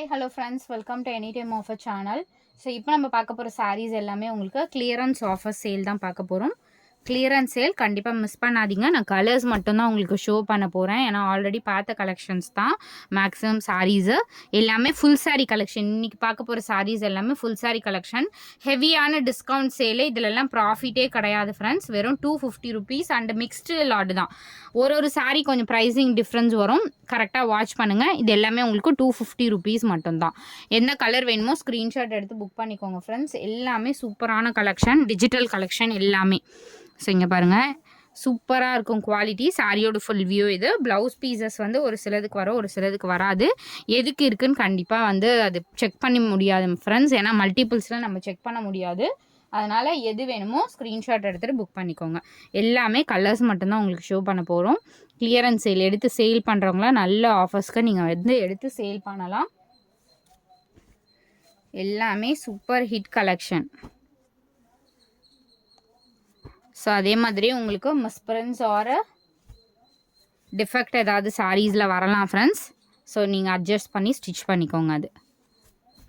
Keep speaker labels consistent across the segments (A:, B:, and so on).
A: Hi hello friends, welcome to any time offer channel. So இப்போ நம்ம பார்க்க போகிற சாரீஸ் எல்லாமே உங்களுக்கு கிளியரன்ஸ் ஆஃபர் சேல் தான் பார்க்க போகிறோம். கிளியரன்ஸ் சேல் கண்டிப்பாக மிஸ் பண்ணாதீங்க. நான் கலர்ஸ் மட்டும்தான் உங்களுக்கு ஷோ பண்ண போகிறேன். ஏன்னா ஆல்ரெடி பார்த்த கலெக்ஷன்ஸ் தான் மேக்ஸிமம் சாரீஸு எல்லாமே ஃபுல் சாரீ கலெக்ஷன். இன்றைக்கி பார்க்க போகிற சாரீஸ் எல்லாமே ஃபுல் சாரீ கலெக்ஷன். ஹெவியான டிஸ்கவுண்ட் சேலு, இதிலெல்லாம் ப்ராஃபிட்டே கிடையாது ஃப்ரெண்ட்ஸ். வெறும் 250 rupees அண்ட் மிக்ஸ்டு லாட் தான். ஒரு சாரீ கொஞ்சம் ப்ரைஸிங் டிஃப்ரென்ஸ் வரும், கரெக்டாக வாட்ச் பண்ணுங்கள். இது எல்லாமே உங்களுக்கு 250 rupees மட்டும்தான். எந்த கலர் வேணுமோ ஸ்க்ரீன்ஷாட் எடுத்து புக் பண்ணிக்கோங்க ஃப்ரெண்ட்ஸ். எல்லாமே சூப்பரான கலெக்ஷன், டிஜிட்டல் கலெக்ஷன் எல்லாமே. ஸோ இங்கே பாருங்கள், சூப்பராக இருக்கும் குவாலிட்டி. சாரியோட ஃபுல் வியூ இது. ப்ளவுஸ் பீசஸ் வந்து ஒரு சிலதுக்கு வரும், ஒரு சிலதுக்கு வராது. எதுக்கு இருக்குதுன்னு கண்டிப்பாக வந்து அது செக் பண்ண முடியாது ஃப்ரெண்ட்ஸ். ஏன்னா மல்டிபிள்ஸில் நம்ம செக் பண்ண முடியாது. அதனால் எது வேணுமோ ஸ்க்ரீன்ஷாட் எடுத்துகிட்டு புக் பண்ணிக்கோங்க. எல்லாமே கலர்ஸ் மட்டும்தான் உங்களுக்கு ஷோ பண்ண போகிறோம். கிளியரன்ஸ் சேல் எடுத்து சேல் பண்ணுறவங்களாம் நல்ல ஆஃபர்ஸ்க்கு நீங்கள் வந்து எடுத்து சேல் பண்ணலாம். எல்லாமே சூப்பர் ஹிட் கலெக்ஷன். ஸோ அதே மாதிரி உங்களுக்கு மிஸ்பிரின்ஸ் ஆர் டிஃபெக்ட் ஏதாவது சாரீஸில் வரலாம் ஃப்ரெண்ட்ஸ். ஸோ நீங்கள் அட்ஜஸ்ட் பண்ணி ஸ்டிச் பண்ணிக்கோங்க. அது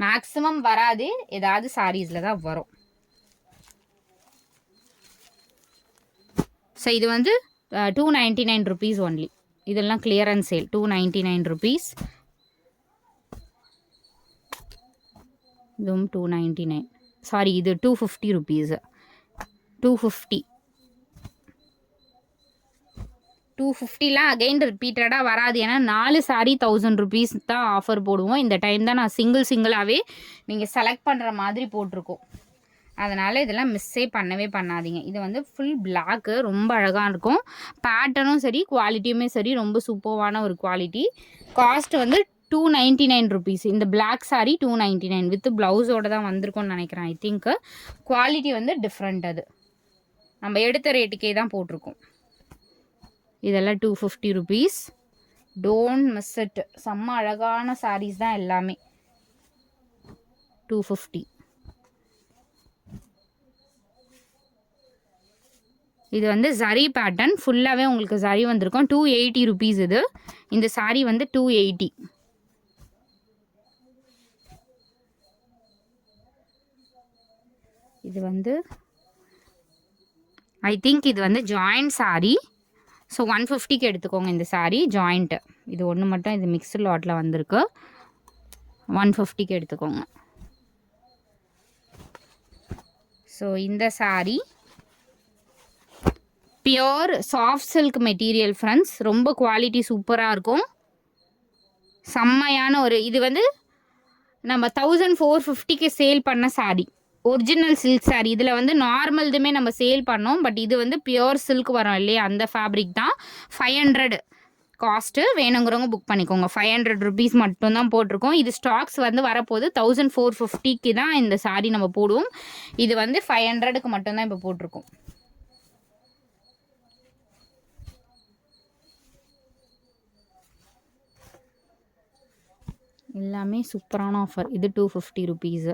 A: மேக்ஸிமம் வராது, ஏதாவது சாரீஸில் தான் வரும். ஸோ இது வந்து 299 rupees ஒன்லி. இதெல்லாம் கிளியரன்ஸ் சேல் 299 rupees. இதுவும் 299, சாரி இது 250 rupees. 250லாம் அகைன் ரிப்பீட்டடாக வராது. ஏன்னா 4 சாரீ 1000 rupees தான் ஆஃபர் போடுவோம். இந்த டைம் தான் நான் சிங்கிளாகவே நீங்கள் செலக்ட் பண்ணுற மாதிரி போட்டிருக்கோம். அதனால் இதெல்லாம் மிஸ்ஸே பண்ணவே பண்ணாதீங்க. இது வந்து ஃபுல் பிளாக்கு, ரொம்ப அழகாக இருக்கும். பேட்டர்னும் சரி, குவாலிட்டியுமே சரி, ரொம்ப சூப்பரான ஒரு குவாலிட்டி. காஸ்ட் வந்து 299 rupees. இந்த பிளாக் சாரீ 299 வித் ப்ளவுஸோடு தான் வந்திருக்கும்னு நினைக்கிறேன். ஐ திங்க் குவாலிட்டி வந்து டிஃப்ரெண்ட். அது நம்ம எடுத்த ரேட்டுக்கே தான் போட்டிருக்கோம். இதெல்லாம் 250 rupees. Don't miss it. செம்ம அழகான சாரீஸ் தான் எல்லாமே. 250. இது வந்து ஜரி பேட்டர்ன், ஃபுல்லாகவே உங்களுக்கு ஜரி வந்திருக்கும். 280 rupees இது. இந்த சாரீ வந்து 280. இது வந்து ஐ திங்க் இது வந்து ஜாயிண்ட் சாரீ. ஸோ 150க்கு எடுத்துக்கோங்க இந்த சாரீ. ஜாயிண்ட்டு இது ஒன்று மட்டும், இது மிக்ஸ்டு லாட்டில் வந்திருக்கு. 150க்கு எடுத்துக்கோங்க. ஸோ இந்த sari pure soft silk material friends. ரொம்ப குவாலிட்டி சூப்பராக இருக்கும். செம்மையான ஒரு இது வந்து நம்ம 1450க்கு சேல் பண்ண சாரீ, ஒரிஜினல் சில்க் சாரீ. இதில் வந்து நார்மல் இதுமே நம்ம சேல் பண்ணோம். பட் இது வந்து பியோர் சில்க் வரும் இல்லையா, அந்த ஃபேப்ரிக் தான். 500 காஸ்ட்டு. வேணுங்கிறவங்க புக் பண்ணிக்கோங்க. 500 rupees மட்டும்தான் போட்டிருக்கோம். இது ஸ்டாக்ஸ் வந்து வரப்போது 1450க்கு தான் இந்த சாரீ நம்ம போடுவோம். இது வந்து 500க்கு மட்டும்தான் இப்போ போட்டிருக்கோம். எல்லாமே சூப்பரான ஆஃபர். இது 250 rupees.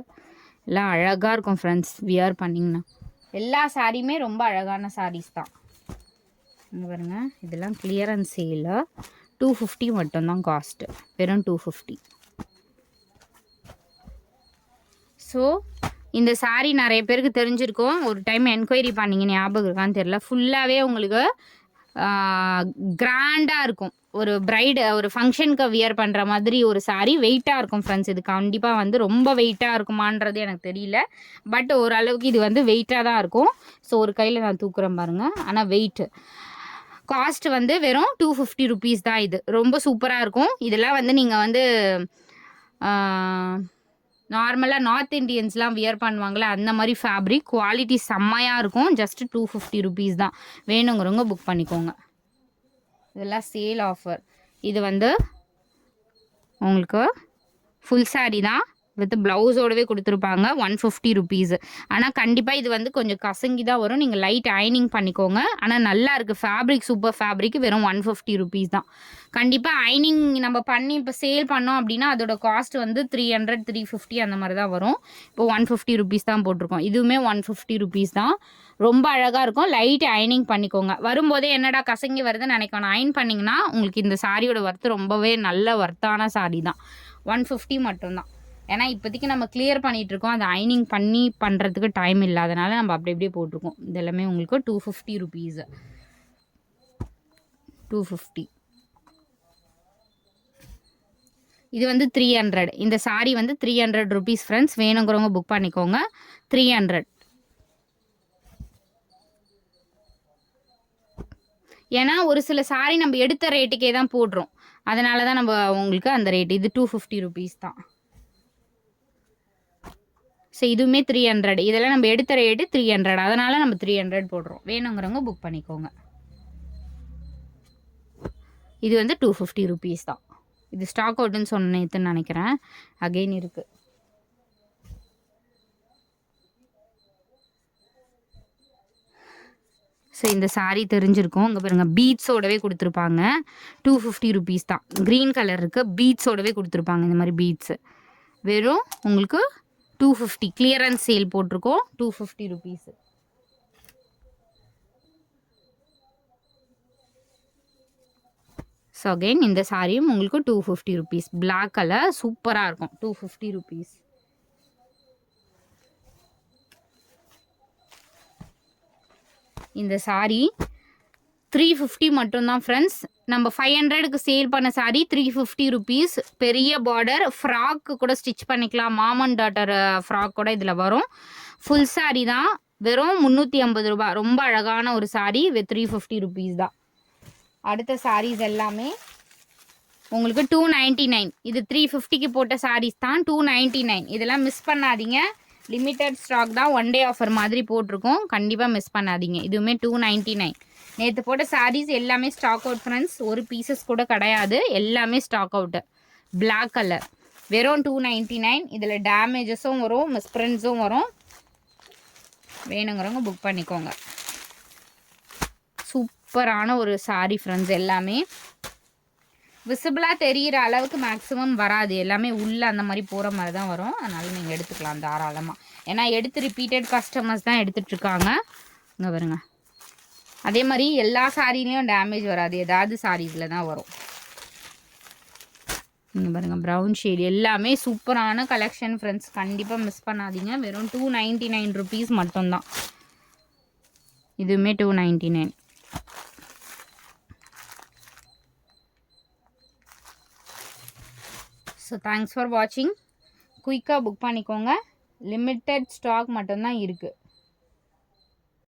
A: எல்லாம் அழகாக இருக்கும் ஃப்ரெண்ட்ஸ், வியர் பண்ணிங்கன்னா. எல்லா சாரியுமே ரொம்ப அழகான சாரீஸ் தான். இங்கே பாருங்க, இதெல்லாம் கிளியரன்ஸ் சேல். 250 மட்டும்தான் காஸ்ட்டு. வெறும் 250. ஸோ இந்த சாரீ நிறைய பேருக்கு தெரிஞ்சிருக்கும். ஒரு டைம் என்கொயரி பண்ணிங்க, ஞாபகம் இருக்கான்னு தெரியல. ஃபுல்லாகவே உங்களுக்கு கிராண்டாக இருக்கும். ஒரு பிரைடு ஒரு ஃபங்க்ஷனுக்கு வியர் பண்ணுற மாதிரி ஒரு சாரீ. வெயிட்டாக இருக்கும் ஃப்ரெண்ட்ஸ். இது கண்டிப்பாக வந்து ரொம்ப வெயிட்டாக இருக்குமான்றது எனக்கு தெரியல. பட் ஓரளவுக்கு இது வந்து வெயிட்டாக தான் இருக்கும். ஸோ ஒரு கையில் நான் தூக்குறேன் பாருங்கள். ஆனால் வெயிட்டு காஸ்ட் வந்து வெறும் 250 rupees தான். இது ரொம்ப சூப்பராக இருக்கும். இதெல்லாம் வந்து நீங்கள் வந்து நார்மலாக நார்த் இண்டியன்ஸ்லாம் வியர் பண்ணுவாங்களே, அந்த மாதிரி ஃபேப்ரிக். குவாலிட்டி செம்மையாக இருக்கும். ஜஸ்ட் 250 rupees தான். வேணுங்கிறவங்க புக் பண்ணிக்கோங்க. இதெல்லாம் சேல் ஆஃபர். இது வந்து உங்களுக்கு ஃபுல் சாரீ தான், வித் ப்ளவுஸோடவே கொடுத்துருப்பாங்க. 150 rupees. ஆனால் கண்டிப்பாக இது வந்து கொஞ்சம் கசங்கி தான் வரும். நீங்கள் லைட் அயனிங் பண்ணிக்கோங்க. ஆனால் நல்லா இருக்குது ஃபேப்ரிக், சூப்பர் ஃபேப்ரிக். வெறும் 150 rupees தான். கண்டிப்பாக அயனிங் நம்ம பண்ணி இப்போ சேல் பண்ணோம் அப்படின்னா அதோட காஸ்ட் வந்து 300 350 அந்த மாதிரி தான் வரும். இப்போ 150 rupees தான் போட்டிருக்கோம். இதுவுமே 150 rupees தான். ரொம்ப அழகாக இருக்கும். லைட் அயனிங் பண்ணிக்கோங்க. வரும்போதே என்னடா கசங்கி வருதுன்னு நினைக்கணும். அயன் பண்ணிங்கன்னா உங்களுக்கு இந்த சாரியோட ஒர்த்து ரொம்பவே நல்ல ஒர்த்தான சாரீ தான். 150 மட்டும்தான். ஏன்னா இப்போதைக்கு நம்ம கிளியர் பண்ணிகிட்ருக்கோம், அது அயனிங் பண்ணி பண்ணுறதுக்கு டைம் இல்லாதனால நம்ம அப்படி அப்படியே போட்டிருக்கோம். இது எல்லாமே உங்களுக்கு 250 ருபீஸு. 250. இது வந்து 300. இந்த சாரீ வந்து 300 ருபீஸ் ஃப்ரெண்ட்ஸ். வேணுங்கிறவங்க புக் பண்ணிக்கோங்க. 300. ஏன்னா ஒரு சில சாரீ நம்ம எடுத்த ரேட்டுக்கே தான் போடுறோம், அதனால தான் நம்ம உங்களுக்கு அந்த ரேட். இது 250 ருபீஸ் தான். ஸோ இதுவுமே 300. இதெல்லாம் நம்ம எடுத்த ரேட்டு 300, அதனால நம்ம 300 போடுறோம். வேணுங்கிறவங்க புக் பண்ணிக்கோங்க. இது வந்து 250 ருபீஸ் தான். இது ஸ்டாக் அவுட்டுன்னு சொன்னேன்னு நினைக்கிறேன், அகெயின் இருக்குது. ஸோ இந்த சாரீ தெரிஞ்சிருக்கும். இங்கே பாருங்கள், பீட்ஸோடவே கொடுத்துருப்பாங்க. 250 ருபீஸ் தான். க்ரீன் கலர் இருக்குது, பீட்ஸோடவே கொடுத்துருப்பாங்க. இந்த மாதிரி பீட்ஸு வெறும் உங்களுக்கு 250. கிளியரன்ஸ் சேல் போட்டிருக்கோம், 250 ருபீஸு. ஸோ அகெயின் இந்த சாரியும் உங்களுக்கு 250 ருபீஸ். பிளாக் கலர் சூப்பராக இருக்கும், 250 ருபீஸ். இந்த சாரீ 350 மட்டும்தான் ஃப்ரெண்ட்ஸ். நம்ம 500க்கு சேல் பண்ண சாரீ 350 ருபீஸ். பெரிய பார்டர் ஃப்ராக்கு கூட ஸ்டிச் பண்ணிக்கலாம். மாமன் டாட்டர் ஃப்ராக் கூட இதில் வரும். ஃபுல் சாரீ தான், வெறும் 350 ரூபா. ரொம்ப அழகான ஒரு சாரீ, 350 ருபீஸ் தான். அடுத்த சாரீஸ் எல்லாமே உங்களுக்கு 299. இது 350க்கு போட்ட சாரீஸ் தான், 299. இதெல்லாம் மிஸ் பண்ணாதீங்க. லிமிட்டட் ஸ்டாக் தான், ஒன் டே ஆஃபர் மாதிரி போட்டிருக்கோம், கண்டிப்பாக மிஸ் பண்ணாதீங்க. இதுவுமே 299. நேற்று போட்ட சாரீஸ் எல்லாமே ஸ்டாக் அவுட் ஃப்ரெண்ட்ஸ். ஒரு பீசஸ் கூட கிடையாது, எல்லாமே ஸ்டாக் அவுட்டு. பிளாக் கலர் வெறும் 299. இதில் டேமேஜஸும் வரும், மிஸ்பிரிண்ட்ஸும் வரும். வேணுங்கிறவங்க புக் பண்ணிக்கோங்க. சூப்பரான ஒரு சாரீ ஃப்ரெண்ட்ஸ். எல்லாமே விசிபிளாக தெரிகிற அளவுக்கு மேக்ஸிமம் வராது, எல்லாமே உள்ளே அந்த மாதிரி போகிற மாதிரி தான் வரும். அதனால் நீங்கள் எடுத்துக்கலாம் தாராளமாக. ஏன்னா எடுத்து ரிப்பீட்டட் கஸ்டமர்ஸ் தான் எடுத்துகிட்ருக்காங்க. இங்கே வருங்க, அதே மாதிரி எல்லா சாரீலையும் டேமேஜ் வராது, ஏதாவது சாரீஸில் தான் வரும். இங்கே பாருங்கள், ப்ரௌன் ஷேட். எல்லாமே சூப்பரான கலெக்ஷன் ஃப்ரெண்ட்ஸ், கண்டிப்பாக மிஸ் பண்ணாதீங்க. வெறும் 299 ருபீஸ் மட்டும்தான். இதுவுமே 299. ஸோ தேங்க்ஸ் ஃபார் வாட்சிங். குயிக்காக புக் பண்ணிக்கோங்க, லிமிட்டட் ஸ்டாக் மட்டும்தான் இருக்குது.